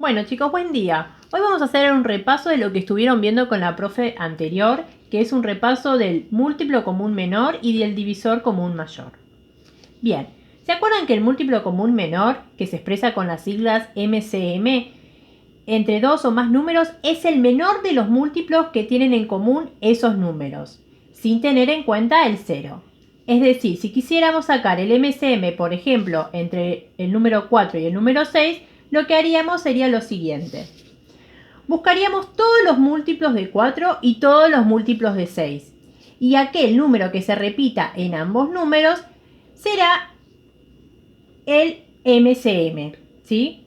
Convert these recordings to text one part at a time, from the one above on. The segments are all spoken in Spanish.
Bueno chicos, buen día. Hoy vamos a hacer un repaso de lo que estuvieron viendo con la profe anterior, que es un repaso del múltiplo común menor y del divisor común mayor. Bien, ¿se acuerdan que el múltiplo común menor, que se expresa con las siglas MCM, entre dos o más números, es el menor de los múltiplos que tienen en común esos números, sin tener en cuenta el cero? Es decir, si quisiéramos sacar el MCM, por ejemplo, entre el número 4 y el número 6, lo que haríamos sería lo siguiente. Buscaríamos todos los múltiplos de 4 y todos los múltiplos de 6. Y aquel número que se repita en ambos números será el MCM, ¿sí?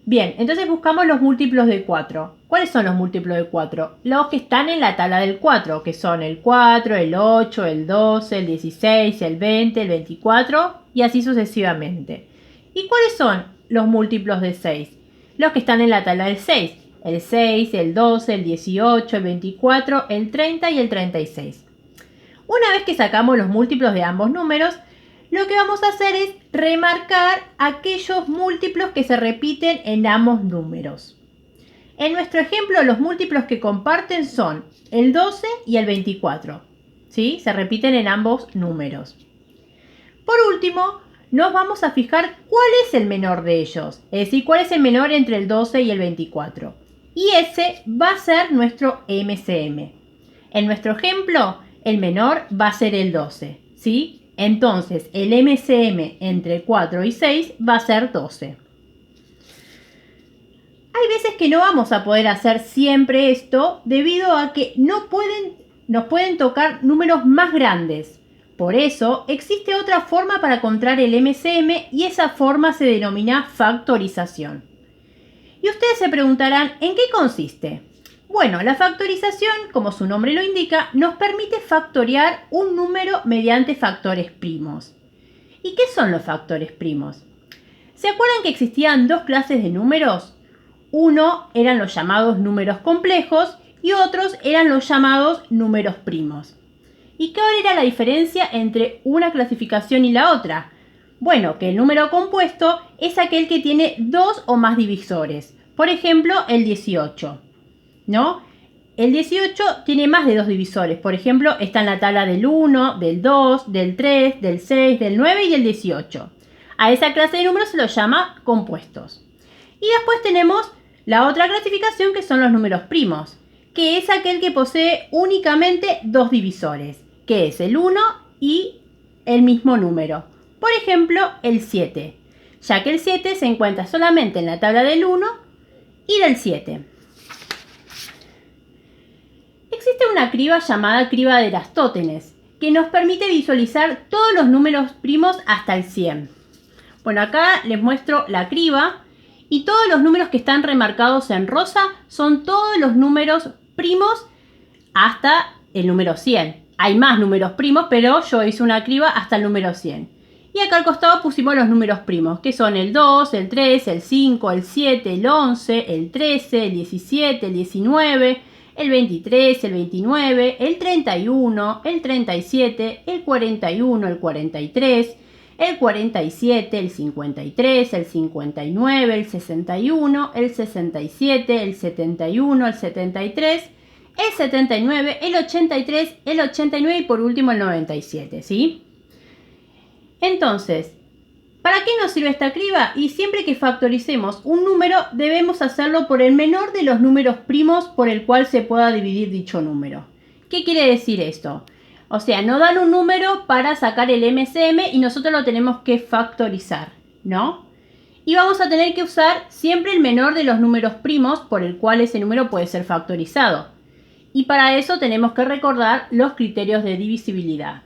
Bien, entonces buscamos los múltiplos de 4. ¿Cuáles son los múltiplos de 4? Los que están en la tabla del 4, que son el 4, el 8, el 12, el 16, el 20, el 24 y así sucesivamente. ¿Y cuáles son los múltiplos de 6? Los que están en la tabla del 6. El 6, el 12, el 18, el 24, el 30 y el 36. Una vez que sacamos los múltiplos de ambos números, lo que vamos a hacer es remarcar aquellos múltiplos que se repiten en ambos números. En nuestro ejemplo, los múltiplos que comparten son el 12 y el 24. ¿Sí? Se repiten en ambos números. Por último, nos vamos a fijar cuál es el menor de ellos. Es decir, cuál es el menor entre el 12 y el 24. Y ese va a ser nuestro MCM. En nuestro ejemplo, el menor va a ser el 12. ¿Sí? Entonces, el MCM entre 4 y 6 va a ser 12. Hay veces que no vamos a poder hacer siempre esto debido a que nos pueden tocar números más grandes. Por eso, existe otra forma para encontrar el MCM y esa forma se denomina factorización. Y ustedes se preguntarán, ¿en qué consiste? Bueno, la factorización, como su nombre lo indica, nos permite factoriar un número mediante factores primos. ¿Y qué son los factores primos? ¿Se acuerdan que existían dos clases de números? Uno eran los llamados números complejos y otros eran los llamados números primos. ¿Y cuál era la diferencia entre una clasificación y la otra? Bueno, que el número compuesto es aquel que tiene dos o más divisores. Por ejemplo, el 18. ¿No? El 18 tiene más de dos divisores. Por ejemplo, está en la tabla del 1, del 2, del 3, del 6, del 9 y del 18. A esa clase de números se los llama compuestos. Y después tenemos la otra clasificación, que son los números primos, que es aquel que posee únicamente dos divisores, que es el 1 y el mismo número. Por ejemplo, el 7, ya que el 7 se encuentra solamente en la tabla del 1 y del 7. Existe una criba llamada criba de Erastótenes, que nos permite visualizar todos los números primos hasta el 100. Bueno, acá les muestro la criba y todos los números que están remarcados en rosa son todos los números primos hasta el número 100. Hay más números primos, pero yo hice una criba hasta el número 100. Y acá al costado pusimos los números primos, que son el 2, el 3, el 5, el 7, el 11, el 13, el 17, el 19, el 23, el 29, el 31, el 37, el 41, el 43, el 47, el 53, el 59, el 61, el 67, el 71, el 73, el 79, el 83, el 89 y por último el 97, ¿sí? Entonces, ¿para qué nos sirve esta criba? Y siempre que factoricemos un número, debemos hacerlo por el menor de los números primos por el cual se pueda dividir dicho número. ¿Qué quiere decir esto? O sea, nos dan un número para sacar el MCM y nosotros lo tenemos que factorizar, ¿no? Y vamos a tener que usar siempre el menor de los números primos por el cual ese número puede ser factorizado. Y para eso tenemos que recordar los criterios de divisibilidad.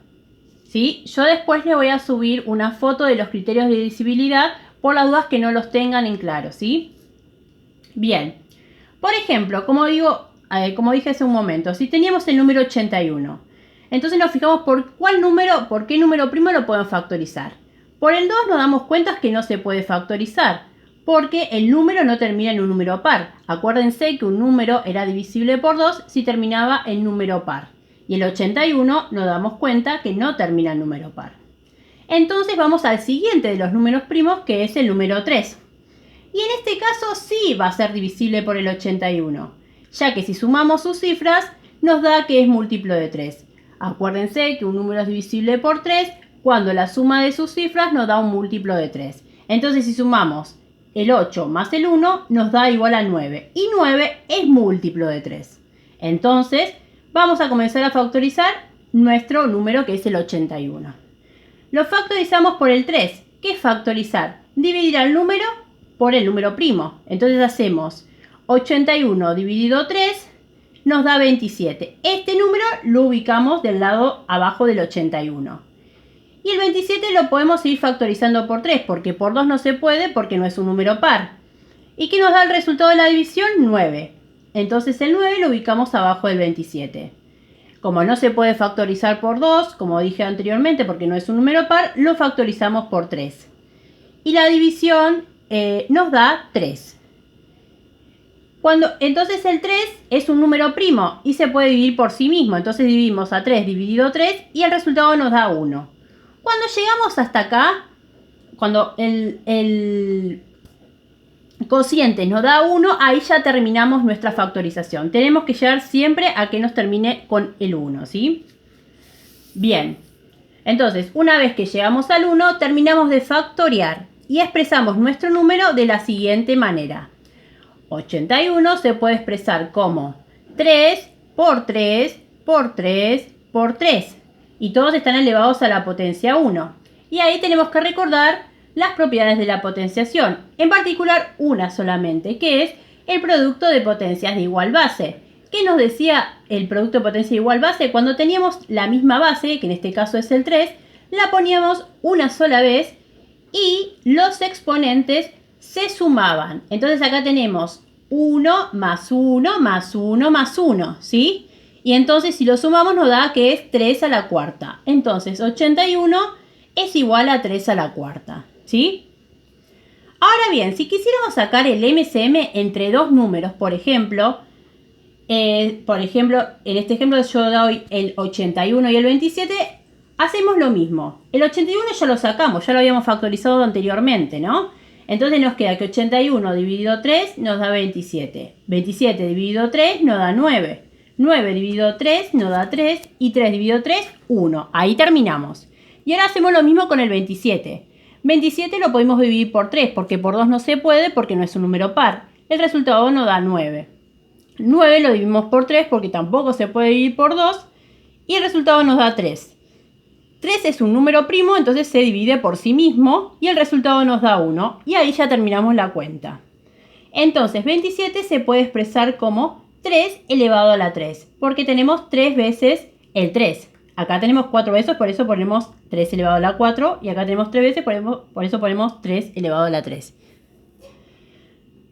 ¿Sí? Yo después les voy a subir una foto de los criterios de divisibilidad por las dudas que no los tengan en claro, ¿sí? Bien. Por ejemplo, como dije hace un momento, si teníamos el número 81, entonces nos fijamos por qué número primo lo podemos factorizar. Por el 2 nos damos cuenta que no se puede factorizar, porque el número no termina en un número par. Acuérdense que un número era divisible por 2 si terminaba en número par. Y el 81 nos damos cuenta que no termina en número par. Entonces vamos al siguiente de los números primos, que es el número 3. Y en este caso sí va a ser divisible por el 81, ya que si sumamos sus cifras nos da que es múltiplo de 3. Acuérdense que un número es divisible por 3 cuando la suma de sus cifras nos da un múltiplo de 3. Entonces si sumamos el 8 más el 1 nos da igual a 9. Y 9 es múltiplo de 3. Entonces vamos a comenzar a factorizar nuestro número que es el 81. Lo factorizamos por el 3. ¿Qué es factorizar? Dividir al número por el número primo. Entonces hacemos 81 dividido 3 nos da 27. Este número lo ubicamos del lado abajo del 81. Y el 27 lo podemos ir factorizando por 3, porque por 2 no se puede porque no es un número par. ¿Y qué nos da el resultado de la división? 9. Entonces el 9 lo ubicamos abajo del 27. Como no se puede factorizar por 2, como dije anteriormente, porque no es un número par, lo factorizamos por 3. Y la división nos da 3. Entonces el 3 es un número primo y se puede dividir por sí mismo. Entonces dividimos a 3 dividido 3 y el resultado nos da 1. Cuando llegamos hasta acá, cuando el cociente nos da 1, ahí ya terminamos nuestra factorización. Tenemos que llegar siempre a que nos termine con el 1, ¿sí? Bien, entonces una vez que llegamos al 1, terminamos de factoriar y expresamos nuestro número de la siguiente manera. 81 se puede expresar como 3 por 3 por 3 por 3. Y todos están elevados a la potencia 1. Y ahí tenemos que recordar las propiedades de la potenciación. En particular una solamente, que es el producto de potencias de igual base. ¿Qué nos decía el producto de potencia de igual base? Cuando teníamos la misma base, que en este caso es el 3, la poníamos una sola vez y los exponentes se sumaban. Entonces acá tenemos 1 más 1 más 1 más 1, ¿sí? Y entonces si lo sumamos nos da que es 3 a la cuarta. Entonces 81 es igual a 3 a la cuarta, ¿sí? Ahora bien, si quisiéramos sacar el MCM entre dos números, por ejemplo, en este ejemplo yo doy el 81 y el 27, hacemos lo mismo. El 81 ya lo sacamos, ya lo habíamos factorizado anteriormente, ¿no? Entonces nos queda que 81 dividido 3 nos da 27. 27 dividido 3 nos da 9. 9 dividido 3 nos da 3. Y 3 dividido 3, 1. Ahí terminamos. Y ahora hacemos lo mismo con el 27. 27 lo podemos dividir por 3 porque por 2 no se puede porque no es un número par. El resultado nos da 9. 9 lo dividimos por 3 porque tampoco se puede dividir por 2. Y el resultado nos da 3. 3 es un número primo, entonces se divide por sí mismo y el resultado nos da 1. Y ahí ya terminamos la cuenta. Entonces 27 se puede expresar como 3 elevado a la 3, porque tenemos 3 veces el 3. Acá tenemos 4 veces, por eso ponemos 3 elevado a la 4. Y acá tenemos 3 veces, por eso ponemos 3 elevado a la 3.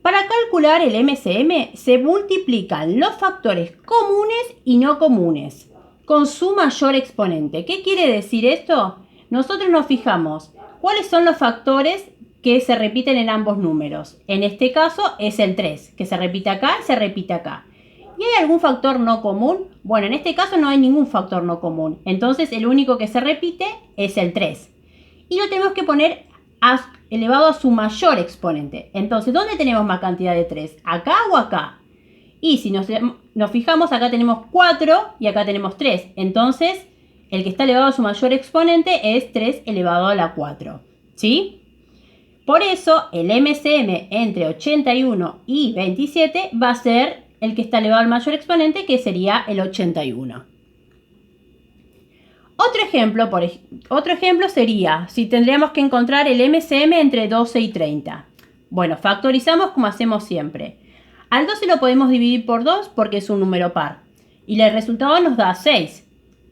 Para calcular el MCM se multiplican los factores comunes y no comunes con su mayor exponente. ¿Qué quiere decir esto? Nosotros nos fijamos cuáles son los factores que se repiten en ambos números. En este caso es el 3, que se repite acá y se repite acá. ¿Y hay algún factor no común? Bueno, en este caso no hay ningún factor no común. Entonces el único que se repite es el 3. Y lo tenemos que poner elevado a su mayor exponente. Entonces, ¿dónde tenemos más cantidad de 3? ¿Acá o acá? Y si nos fijamos, acá tenemos 4 y acá tenemos 3. Entonces, el que está elevado a su mayor exponente es 3 elevado a la 4. ¿Sí? Por eso, el MCM entre 81 y 27 va a ser el que está elevado al mayor exponente, que sería el 81. Otro ejemplo sería si tendríamos que encontrar el MCM entre 12 y 30. Bueno, factorizamos como hacemos siempre. Al 12 lo podemos dividir por 2 porque es un número par. Y el resultado nos da 6.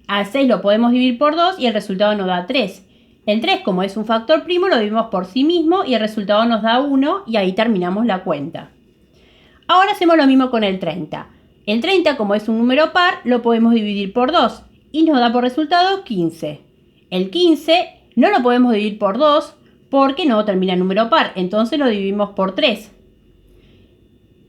Al 6 lo podemos dividir por 2 y el resultado nos da 3. El 3, como es un factor primo, lo dividimos por sí mismo y el resultado nos da 1 y ahí terminamos la cuenta. Ahora hacemos lo mismo con el 30. El 30, como es un número par, lo podemos dividir por 2 y nos da por resultado 15. El 15 no lo podemos dividir por 2 porque no termina en número par, entonces lo dividimos por 3.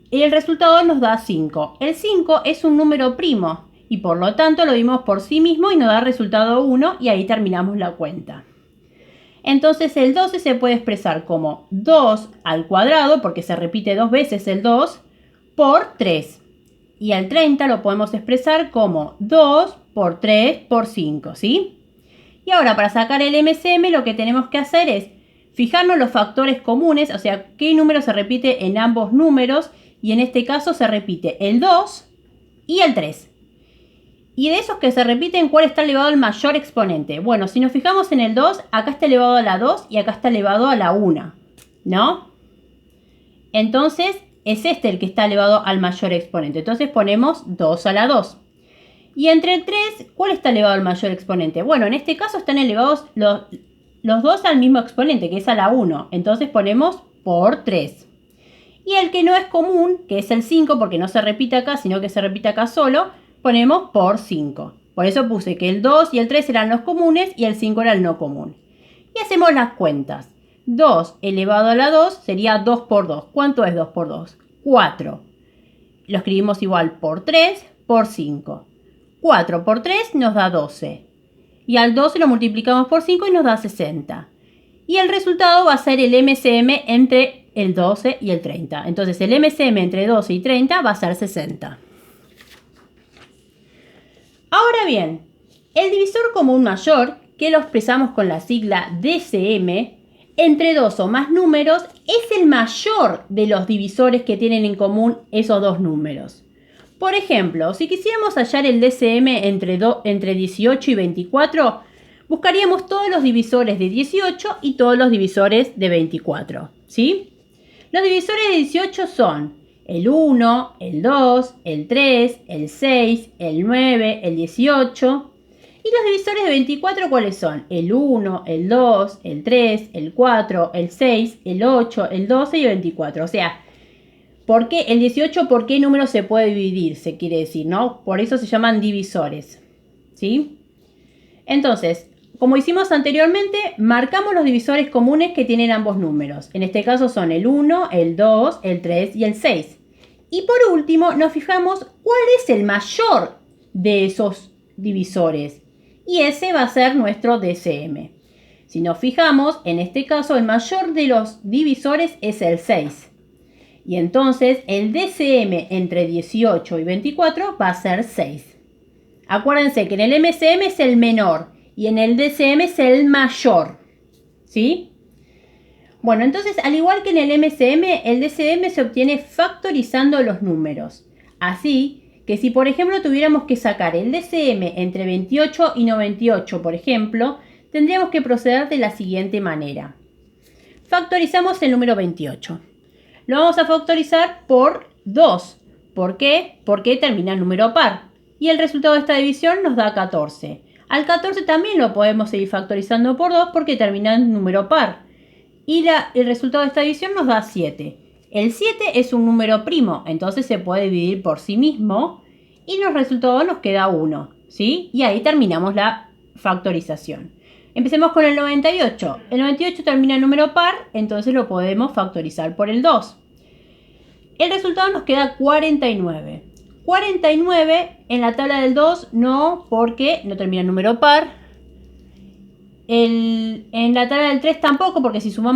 Y el resultado nos da 5. El 5 es un número primo y por lo tanto lo dividimos por sí mismo y nos da resultado 1 y ahí terminamos la cuenta. Entonces el 12 se puede expresar como 2 al cuadrado, porque se repite 2 veces el 2, por 3. Y al 30 lo podemos expresar como 2 por 3 por 5, ¿sí? Y ahora para sacar el MCM lo que tenemos que hacer es fijarnos los factores comunes, o sea, qué número se repite en ambos números, y en este caso se repite el 2 y el 3. Y de esos que se repiten, ¿cuál está elevado al mayor exponente? Bueno, si nos fijamos en el 2, acá está elevado a la 2 y acá está elevado a la 1, ¿no? Entonces, es este el que está elevado al mayor exponente. Entonces ponemos 2 a la 2. Y entre el 3, ¿cuál está elevado al mayor exponente? Bueno, en este caso están elevados los dos al mismo exponente, que es a la 1. Entonces ponemos por 3. Y el que no es común, que es el 5, porque no se repite acá, sino que se repite acá solo, ponemos por 5. Por eso puse que el 2 y el 3 eran los comunes y el 5 era el no común. Y hacemos las cuentas. 2 elevado a la 2 sería 2 por 2. ¿Cuánto es 2 por 2? 4. Lo escribimos igual por 3 por 5. 4 por 3 nos da 12. Y al 12 lo multiplicamos por 5 y nos da 60. Y el resultado va a ser el MCM entre el 12 y el 30. Entonces el MCM entre 12 y 30 va a ser 60. Ahora bien, el divisor común mayor, que lo expresamos con la sigla DCM, entre dos o más números, es el mayor de los divisores que tienen en común esos dos números. Por ejemplo, si quisiéramos hallar el DCM entre 18 y 24, buscaríamos todos los divisores de 18 y todos los divisores de 24, ¿sí? Los divisores de 18 son el 1, el 2, el 3, el 6, el 9, el 18. ¿Y los divisores de 24 cuáles son? El 1, el 2, el 3, el 4, el 6, el 8, el 12 y el 24. O sea, ¿por qué el 18 por qué número se puede dividir? Se quiere decir, ¿no? Por eso se llaman divisores, ¿sí? Entonces, como hicimos anteriormente, marcamos los divisores comunes que tienen ambos números. En este caso son el 1, el 2, el 3 y el 6. Y por último, nos fijamos cuál es el mayor de esos divisores. Y ese va a ser nuestro DCM. Si nos fijamos, en este caso el mayor de los divisores es el 6. Y entonces el DCM entre 18 y 24 va a ser 6. Acuérdense que en el MCM es el menor y en el DCM es el mayor, ¿sí? Bueno, entonces al igual que en el MCM, el DCM se obtiene factorizando los números. Así que si por ejemplo tuviéramos que sacar el DCM entre 28 y 98, por ejemplo, tendríamos que proceder de la siguiente manera. Factorizamos el número 28. Lo vamos a factorizar por 2. ¿Por qué? Porque termina en número par. Y el resultado de esta división nos da 14. Al 14 también lo podemos seguir factorizando por 2 porque termina en número par. Y el resultado de esta división nos da 7. El 7 es un número primo, entonces se puede dividir por sí mismo. Y los resultados nos queda 1, ¿sí? Y ahí terminamos la factorización. Empecemos con el 98. El 98 termina en número par, entonces lo podemos factorizar por el 2. El resultado nos queda 49. 49 en la tabla del 2 no, porque no termina en número par. En la tabla del 3 tampoco, porque si sumamos